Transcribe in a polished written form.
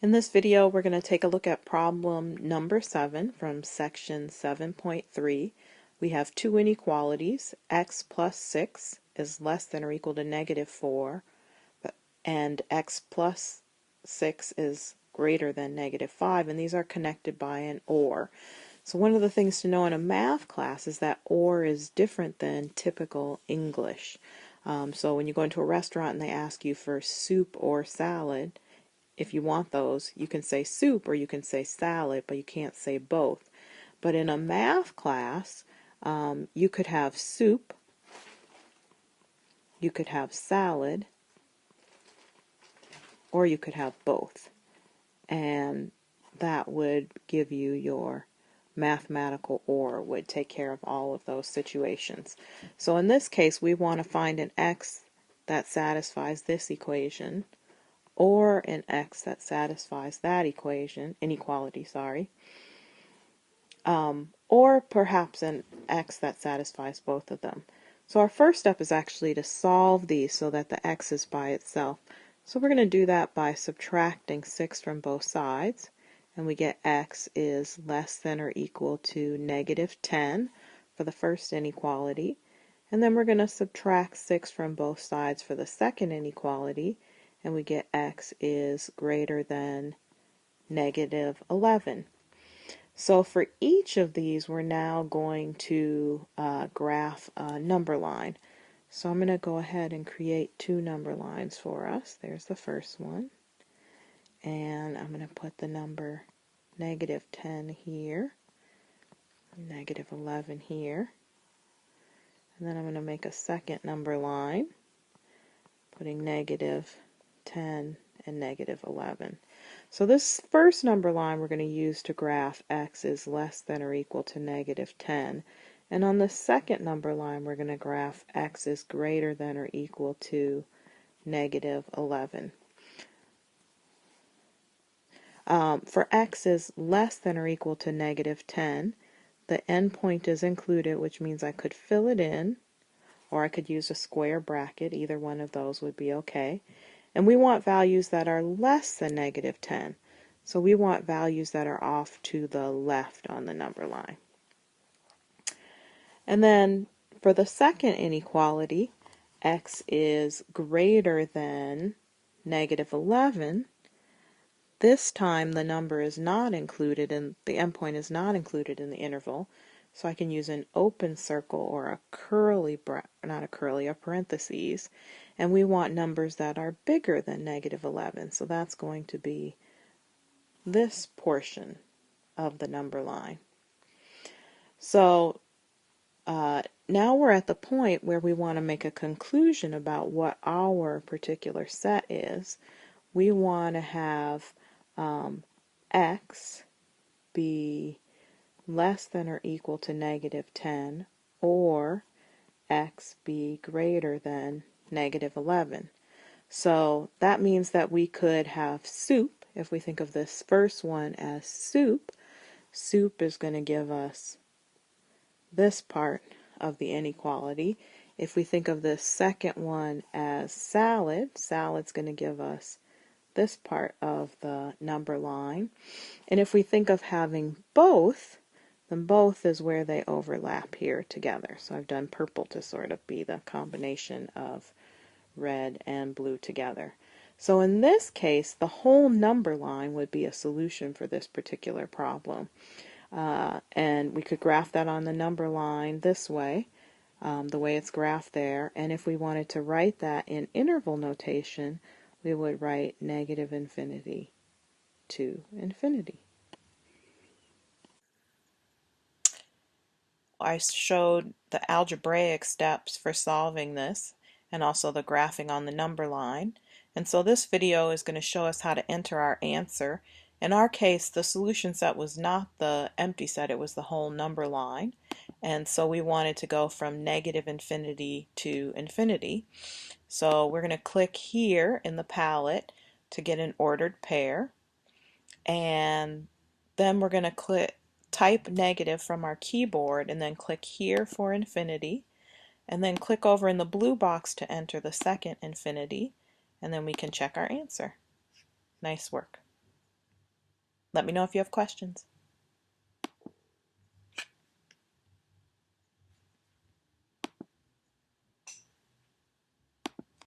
In this video, we're going to take a look at problem number 7 from section 7.3. We have two inequalities. X plus 6 is less than or equal to negative 4, and x plus 6 is greater than negative 5, and these are connected by an OR. So one of the things to know in a math class is that OR is different than typical English. So when you go into a restaurant and they ask you for soup or salad, if you want those, you can say soup or you can say salad, but you can't say both. But in a math class, you could have soup, you could have salad, or you could have both. And that would give you your mathematical OR, would take care of all of those situations. So in this case, we want to find an x that satisfies this equation, or an x that satisfies that inequality, or perhaps an x that satisfies both of them. So our first step is actually to solve these so that the x is by itself. So we're going to do that by subtracting 6 from both sides, and we get x is less than or equal to negative 10 for the first inequality. And then we're going to subtract 6 from both sides for the second inequality, and we get x is greater than negative 11. So for each of these, we're now going to graph a number line. So I'm going to go ahead and create two number lines for us. There's the first one, and I'm going to put the number negative 10 here, negative 11 here, and then I'm going to make a second number line, putting negative 10 and negative 11. So this first number line we're going to use to graph x is less than or equal to negative 10. And on the second number line we're going to graph x is greater than or equal to negative 11. For x is less than or equal to negative 10, the endpoint is included, which means I could fill it in, or I could use a square bracket. Either one of those would be okay. And we want values that are less than negative 10. So we want values that are off to the left on the number line. And then for the second inequality, x is greater than negative 11. This time the number is not included, and the endpoint is not included in the interval. So I can use an open circle or a a parentheses. And we want numbers that are bigger than negative 11. So that's going to be this portion of the number line. So now we're at the point where we want to make a conclusion about what our particular set is. We want to have x be less than or equal to negative 10, or x be greater than negative 11. So that means that we could have soup. If we think of this first one as soup, soup is going to give us this part of the inequality. If we think of this second one as salad, salad's going to give us this part of the number line. And if we think of having both, then both is where they overlap here together. So I've done purple to sort of be the combination of red and blue together. So in this case, the whole number line would be a solution for this particular problem. And we could graph that on the number line this way, the way it's graphed there. And if we wanted to write that in interval notation, we would write negative infinity to infinity. I showed the algebraic steps for solving this, and also the graphing on the number line. And so this video is going to show us how to enter our answer. In our case, the solution set was not the empty set, it was the whole number line. And so we wanted to go from negative infinity to infinity. So we're going to click here in the palette to get an ordered pair. And then we're going to type negative from our keyboard, and then click here for infinity, and then click over in the blue box to enter the second infinity, and then we can check our answer. Nice work. Let me know if you have questions.